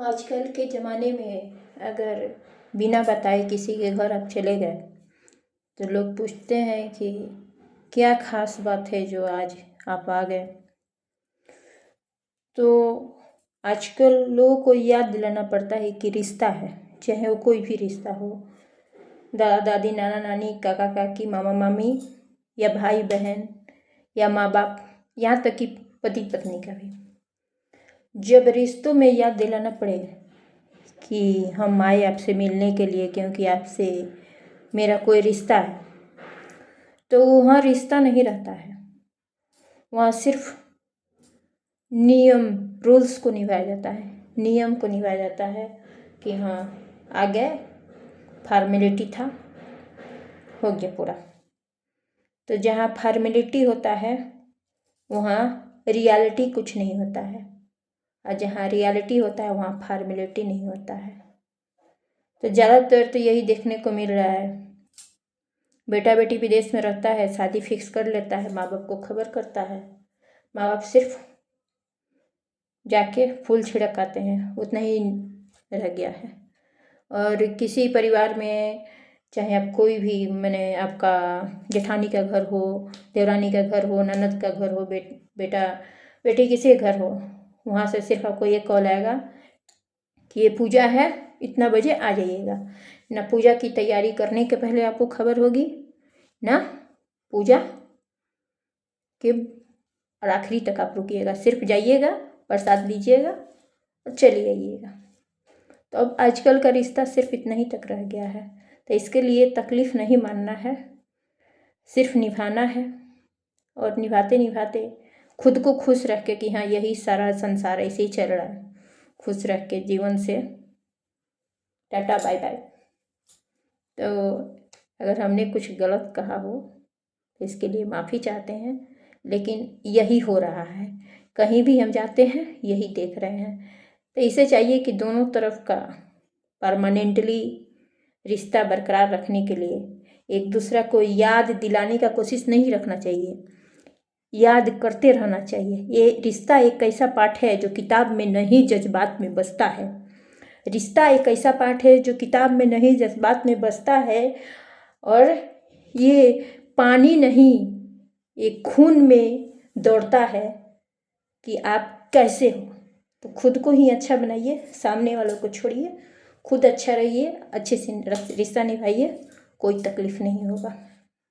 आजकल के ज़माने में अगर बिना बताए किसी के घर आप चले गए तो लोग पूछते हैं कि क्या ख़ास बात है जो आज आप आ गए। तो आजकल लोगों को याद दिलाना पड़ता है कि रिश्ता है, चाहे वो कोई भी रिश्ता हो, दादा दादी, नाना नानी, काका काकी, मामा मामी या भाई बहन या माँ बाप, यहाँ तक कि पति पत्नी का भी। जब रिश्तों में याद दिलाना पड़े कि हम आए आपसे मिलने के लिए क्योंकि आपसे मेरा कोई रिश्ता है, तो वहाँ रिश्ता नहीं रहता है, वहाँ सिर्फ नियम रूल्स को निभाया जाता है, नियम को निभाया जाता है कि हाँ आ गए, फॉर्मेलिटी था, हो गया पूरा। तो जहाँ फॉर्मेलिटी होता है वहाँ रियलिटी कुछ नहीं होता है, और जहाँ रियलिटी होता है वहाँ फॉर्मेलिटी नहीं होता है। तो ज़्यादातर तो यही देखने को मिल रहा है, बेटा बेटी विदेश में रहता है, शादी फिक्स कर लेता है, माँ बाप को खबर करता है, माँ बाप सिर्फ जाके फूल छिड़काते हैं, उतना ही रह गया है। और किसी परिवार में चाहे आप कोई भी, मैंने आपका जेठानी का घर हो, देवरानी का घर हो, ननद का घर हो, बेटा बेटी किसी का घर हो, वहाँ से सिर्फ आपको ये कॉल आएगा कि ये पूजा है, इतना बजे आ जाइएगा। ना पूजा की तैयारी करने के पहले आपको खबर होगी, ना पूजा के और आखिरी तक आप रुकिएगा, सिर्फ जाइएगा, प्रसाद लीजिएगा और चले आइएगा। तो अब आजकल का रिश्ता सिर्फ इतना ही तक रह गया है। तो इसके लिए तकलीफ़ नहीं मानना है, सिर्फ निभाना है, और निभाते निभाते खुद को खुश रख के कि हाँ यही सारा संसार ऐसे ही चल रहा है, खुश रख के जीवन से टाटा बाय बाय। तो अगर हमने कुछ गलत कहा हो तो इसके लिए माफ़ी चाहते हैं, लेकिन यही हो रहा है, कहीं भी हम जाते हैं यही देख रहे हैं। तो इसे चाहिए कि दोनों तरफ का परमानेंटली रिश्ता बरकरार रखने के लिए एक दूसरा को याद दिलाने का कोशिश नहीं रखना चाहिए, याद करते रहना चाहिए। ये रिश्ता एक ऐसा पाठ है जो किताब में नहीं जज्बात में बसता है, रिश्ता एक ऐसा पाठ है जो किताब में नहीं जज्बात में बसता है, और ये पानी नहीं, ये खून में दौड़ता है कि आप कैसे हो। तो खुद को ही अच्छा बनाइए, सामने वालों को छोड़िए, खुद अच्छा रहिए, अच्छे से रिश्ता निभाइए, कोई तकलीफ़ नहीं होगा।